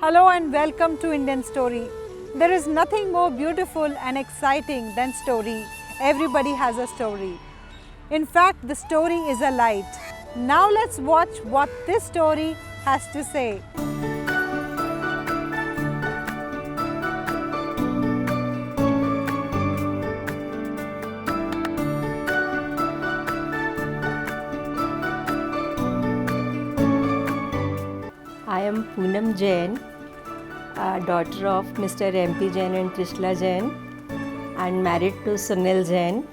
Hello and welcome to Indian Story. There is nothing more beautiful and exciting than story. Everybody has a story. In fact, the story is a light. Now let's watch what this story has to say. I am Poonam Jain, daughter of Mr. M.P. Jain and Trishla Jain, and married to Sunil Jain.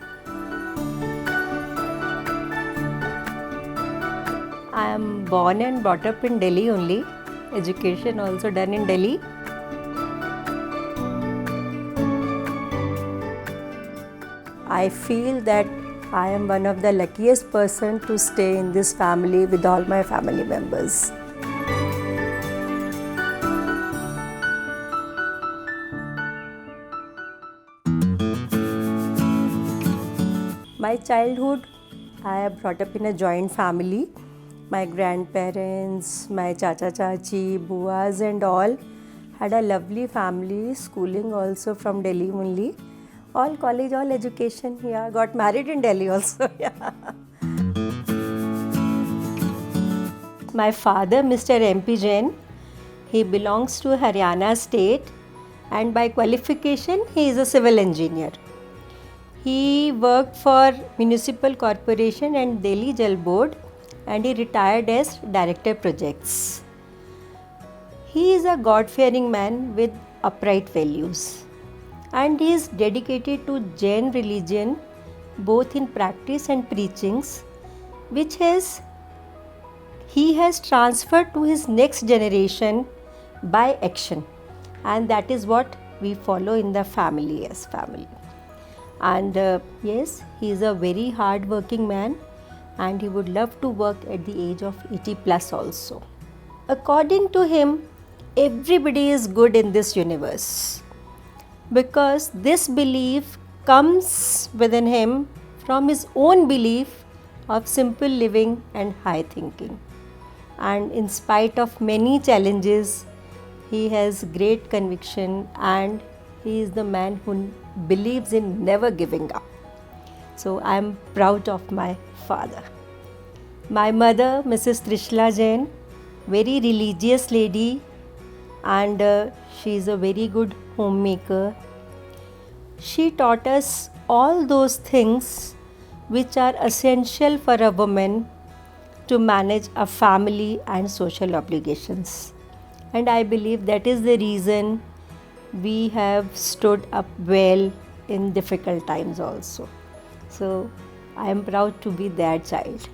I am born and brought up in Delhi only. Education also done in Delhi. I feel that I am one of the luckiest person to stay in this family with all my family members. My childhood, I have brought up in a joint family. My grandparents, my chacha chachi, buas and all had a lovely family, schooling also from Delhi only. All college, all education, yeah, got married in Delhi also, yeah. My father, Mr. M.P. Jain, he belongs to Haryana state and by qualification he is a civil engineer. He worked for Municipal Corporation and Delhi Jal Board and he retired as Director Projects. He is a God-fearing man with upright values and he is dedicated to Jain religion both in practice and preachings, which he has transferred to his next generation by action, and that is what we follow in the family as family. And yes, he is a very hard working man and he would love to work at the age of 80 plus also. According to him, everybody is good in this universe because this belief comes within him from his own belief of simple living and high thinking. And in spite of many challenges, he has great conviction and he is the man who believes in never giving up. So I am proud of my father. My mother, Mrs. Trishla Jain, very religious lady and she is a very good homemaker. She taught us all those things which are essential for a woman to manage a family and social obligations. And I believe that is the reason we have stood up well in difficult times also. So I am proud to be their child.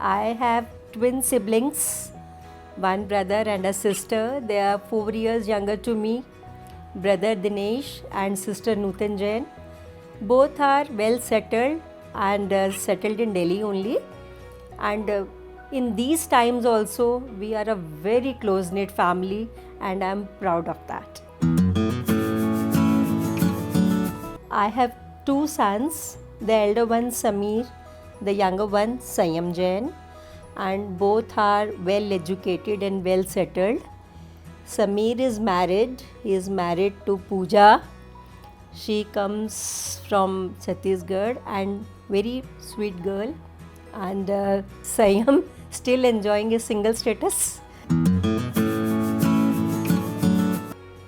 I have twin siblings, one brother and a sister. They are 4 years younger to me, brother Dinesh and sister Nutan Jain. Both are well settled and settled in Delhi only. And in these times also, we are a very close-knit family and I am proud of that. I have 2 sons, the elder one Samir, the younger one Sayam Jain, and both are well educated and well settled. Samir is married, he is married to Pooja. She comes from Chhattisgarh and very sweet girl. And Sayam still enjoying his single status.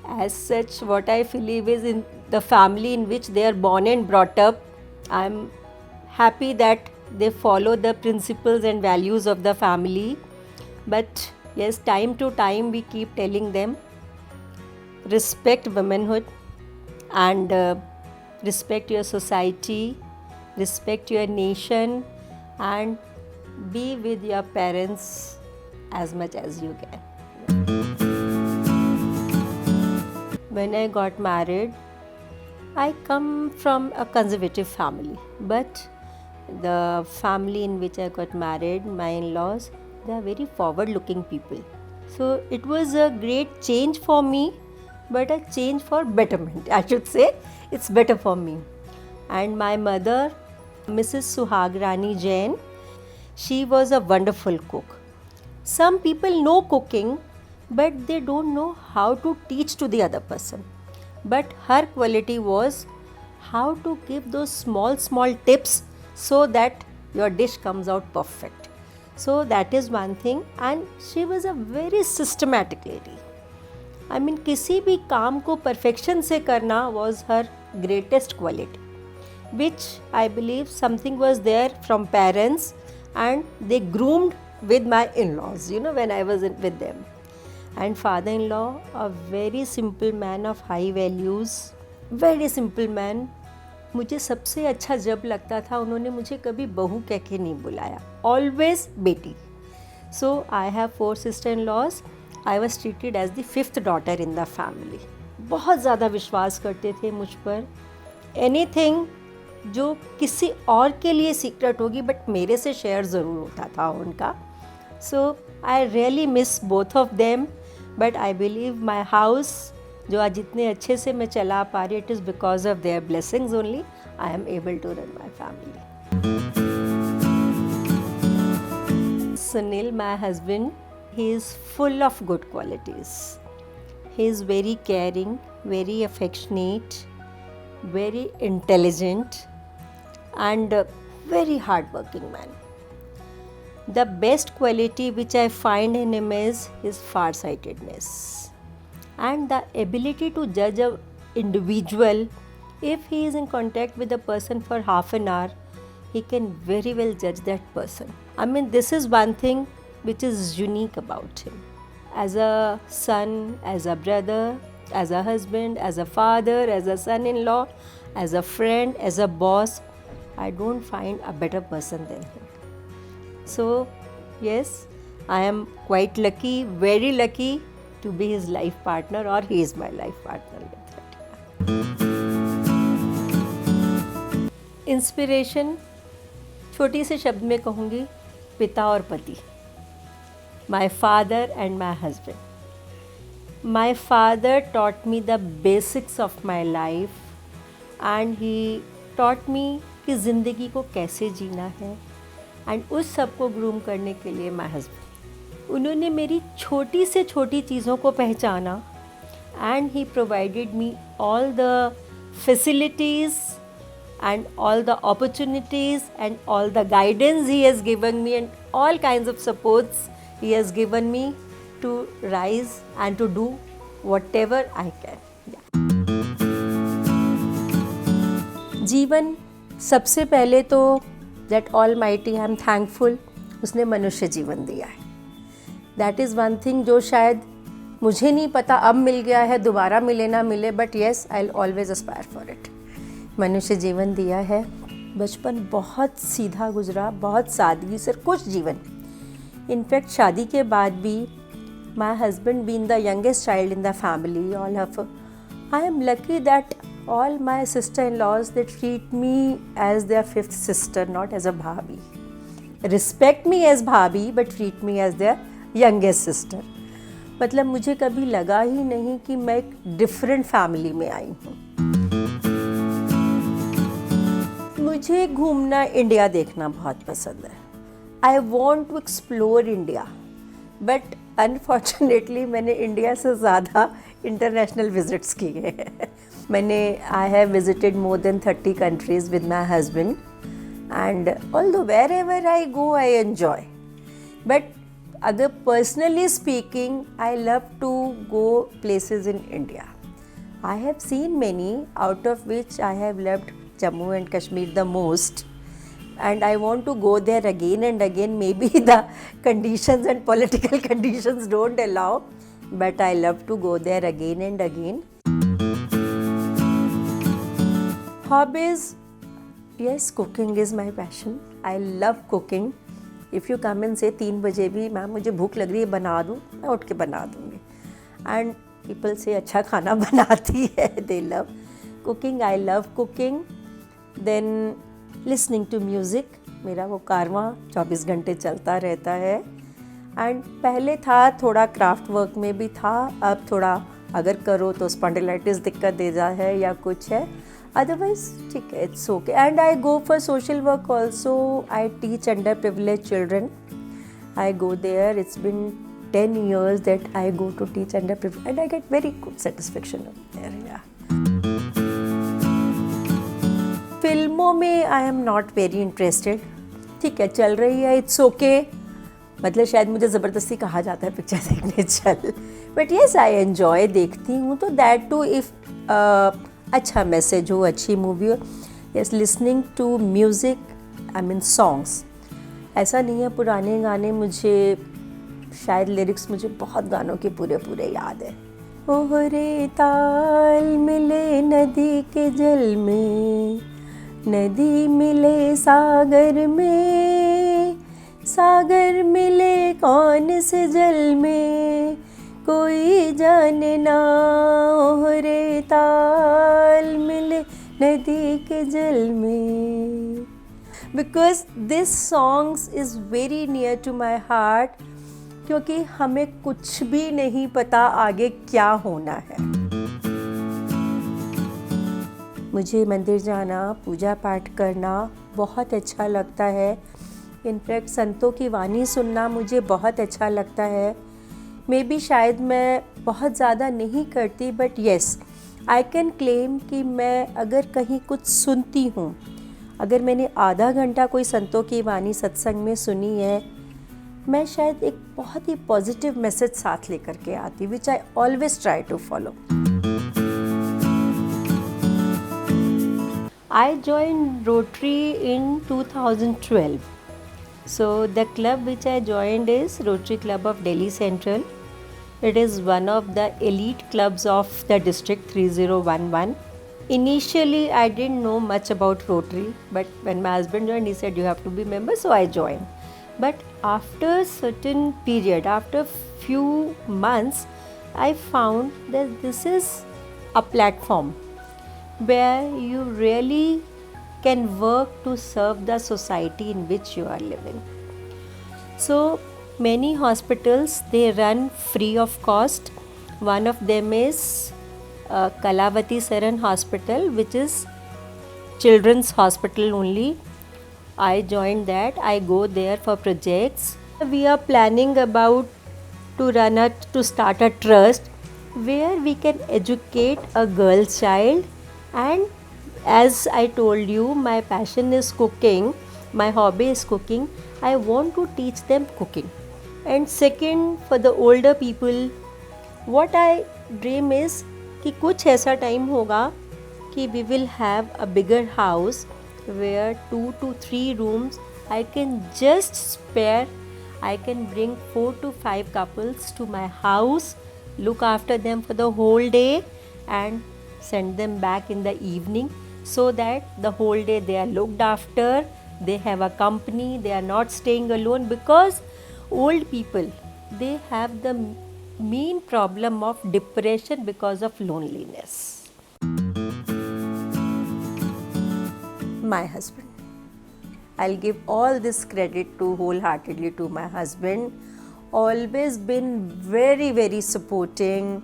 As such, what I believe is in the family in which they are born and brought up, I am happy that they follow the principles and values of the family. But yes, time to time we keep telling them, respect womanhood and respect your society, respect your nation, and be with your parents as much as you can. When I got married, I come from a conservative family, but the family in which I got married, my in-laws, they are very forward-looking people. So it was a great change for me, but a change for betterment, I should say. It's better for me. And my mother, Mrs. Suhag Rani Jain, she was a wonderful cook. Some people know cooking, but they don't know how to teach to the other person. But her quality was how to give those small tips so that your dish comes out perfect. So that is one thing, and she was a very systematic lady. I mean, किसी भी काम को perfection से करना was her greatest quality, which I believe something was there from parents, and they groomed with my in-laws, when I was with them. And father-in-law, a very simple man of high values, very simple man. मुझे सबसे अच्छा जब लगता था, उन्होंने मुझे कभी बहू कह के नहीं बुलाया, ऑलवेज बेटी. So I have 4 sister-in-laws. I was treated as the 5th daughter in the family. बहुत ज़्यादा विश्वास करते थे मुझ पर. एनीथिंग जो किसी और के लिए सीक्रेट होगी बट मेरे से शेयर ज़रूर होता था उनका. So I really miss both of them, but I believe my house जो आज इतने अच्छे से मैं चला पा रही, it is because of their blessings only I am able to run my family. Sunil, my husband, he is full of good qualities. He is very caring, very affectionate, very intelligent, and a very hardworking man. The best quality which I find in him is his farsightedness and the ability to judge an individual. If he is in contact with a person for half an hour, he can very well judge that person. I mean, this is one thing which is unique about him. As a son, as a brother, as a husband, as a father, as a son-in-law, as a friend, as a boss, I don't find a better person than him. So, yes, I am quite lucky, very lucky to be his life partner, or he is my life partner. Inspiration, छोटी से शब्द में कहूँगी, पिता और पति. My father and my husband. My father taught me the basics of my life, and he taught me कि ज़िंदगी को कैसे जीना है, and उस सब को ग्रूम करने के लिए my husband. उन्होंने मेरी छोटी से छोटी चीज़ों को पहचाना, and he provided me all the facilities and all the opportunities and all the guidance he has given me, and all kinds of supports he has given me to rise and to do whatever I can. जीवन सबसे पहले तो that Almighty I am thankful, उसने मनुष्य जीवन दिया है. That is one thing जो शायद मुझे नहीं पता अब मिल गया है, दोबारा मिले ना मिले, but yes, I'll always aspire for it. मनुष्य जीवन दिया है. बचपन बहुत सीधा गुजरा, बहुत सादगी से कुछ जीवन. इनफैक्ट शादी के बाद भी my husband being the youngest child in the family, all of I am lucky that all my sister-in-laws, they treat me as their 5th sister, not as a bhabi. Respect me as bhabi, but treat me as their youngest sister. मतलब मुझे कभी लगा ही नहीं कि मैं एक different family में आई हूँ. मुझे घूमना, इंडिया देखना बहुत पसंद है. I want to explore India, but unfortunately मैंने इंडिया से ज़्यादा इंटरनेशनल विजिट्स किए हैं. I have visited more than 30 countries with my husband, and although wherever I go I enjoy, but अगर personally speaking I love to go places in India. I have seen many, out of which I have loved Jammu and Kashmir the most, and I want to go there again and again. Maybe the conditions and political conditions don't allow, but I love to go there again and again. Hobbies, yes, cooking is my passion. I love cooking. If you come and say 3 बजे भी ma'am मुझे भूख लग रही है बना दूँ, मैं उठ के बना दूँगी. And people say अच्छा खाना बनाती है. They love cooking. I love cooking. Then listening to music. मेरा वो कारवां 24 घंटे चलता रहता है. And पहले था थोड़ा क्राफ्ट वर्क में भी था, अब थोड़ा अगर करो तो स्पॉन्डिलाइटिस दिक्कत दे जा है या कुछ है. Otherwise, ठीक है, it's okay. And I go for social work also. I teach underprivileged children, I go there. It's been 10 years that I go to teach underprivileged, and I get very good satisfaction there. Yeah. फिल्मों में I am not very interested. ठीक है, चल रही है, it's okay. मतलब शायद मुझे ज़बरदस्ती कहा जाता है पिक्चर देखने चल, बट येस आई एन्जॉय, देखती हूँ. तो दैट टू इफ़ अच्छा मैसेज हो, अच्छी मूवी हो. Yes, listening to music, I mean songs. ऐसा नहीं है पुराने गाने मुझे, शायद लिरिक्स मुझे बहुत गानों के पूरे पूरे याद है. ओहरे ताल मिले नदी के जल में, नदी मिले सागर में, सागर मिले कौन से जल में, कोई जाने ना. ओहरे ताल मिले नदी के जल में. Because this songs is very near to my heart, क्योंकि हमें कुछ भी नहीं पता आगे क्या होना है. मुझे मंदिर जाना, पूजा पाठ करना बहुत अच्छा लगता है. इनफैक्ट संतों की वाणी सुनना मुझे बहुत अच्छा लगता है. मे बी शायद मैं बहुत ज़्यादा नहीं करती, but yes I can claim कि मैं अगर कहीं कुछ सुनती हूँ, अगर मैंने आधा घंटा कोई संतों की वाणी सत्संग में सुनी है, मैं शायद एक बहुत ही पॉजिटिव मैसेज साथ लेकर के आती, which I always try to follow. I joined Rotary in 2012. So the club which I joined is Rotary Club of Delhi Central. It is one of the elite clubs of the district 3011. Initially I didn't know much about Rotary, but when my husband joined, he said you have to be member, so I joined. But after certain period, after few months, I found that this is a platform where you really can work to serve the society in which you are living. So many hospitals, they run free of cost. One of them is Kalavati Saran Hospital, which is children's hospital only. I joined that. I go there for projects. We are planning about to start a trust where we can educate a girl child. And as I told you, my passion is cooking, my hobby is cooking. I want to teach them cooking. And second, for the older people, what I dream is कि कुछ ऐसा time होगा कि we will have a bigger house where 2 to 3 rooms I can just spare. I can bring 4 to 5 couples to my house, look after them for the whole day and send them back in the evening, so that the whole day they are looked after, they have a company, they are not staying alone, because old people, they have the main problem of depression because of loneliness. My husband, I'll give all this credit to wholeheartedly to my husband. Always been very very supporting.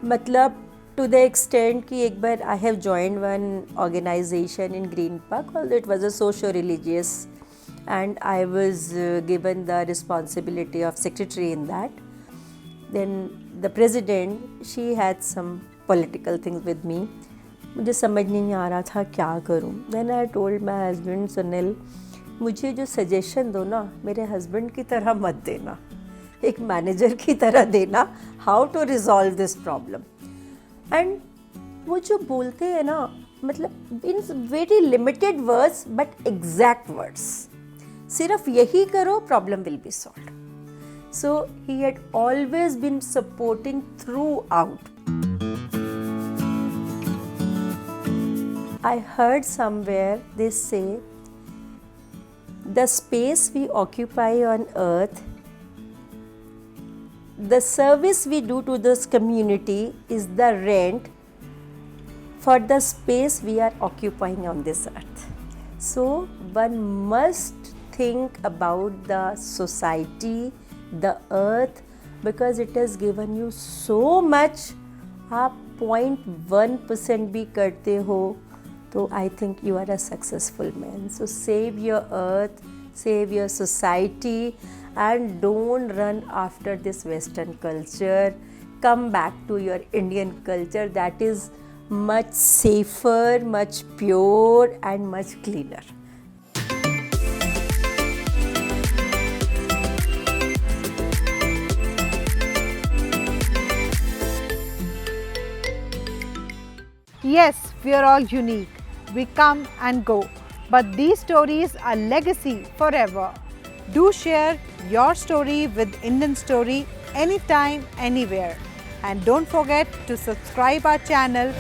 मतलब to the extent कि एक बार I have joined one organization in Green Park, although it was a socio-religious, and I was given the responsibility of secretary in that. Then the president, she had some political things with me. मुझे समझ नहीं आ रहा था क्या करूं. Then I told my husband, Sunil, मुझे जो suggestion दो ना, मेरे हस्बैंड की तरह मत देना, एक मैनेजर की तरह देना, how to resolve this problem. And वो जो बोलते हैं ना, मतलब in very limited words but exact words, सिर्फ यही करो, problem will be solved. So he had always been supporting throughout. I heard somewhere they say the space we occupy on earth, the service we do to this community is the rent for the space we are occupying on this earth. So one must think about the society, the earth, because it has given you so much. आप 0.1% भी करते हो तो I think you are a successful man. So save your earth, save your society. and don't run after this Western culture. Come back to your Indian culture, that is much safer, much pure and much cleaner. Yes, we are all unique. We come and go. But these stories are legacy forever. Do share your story with Indian Story anytime, anywhere. And don't forget to subscribe our channel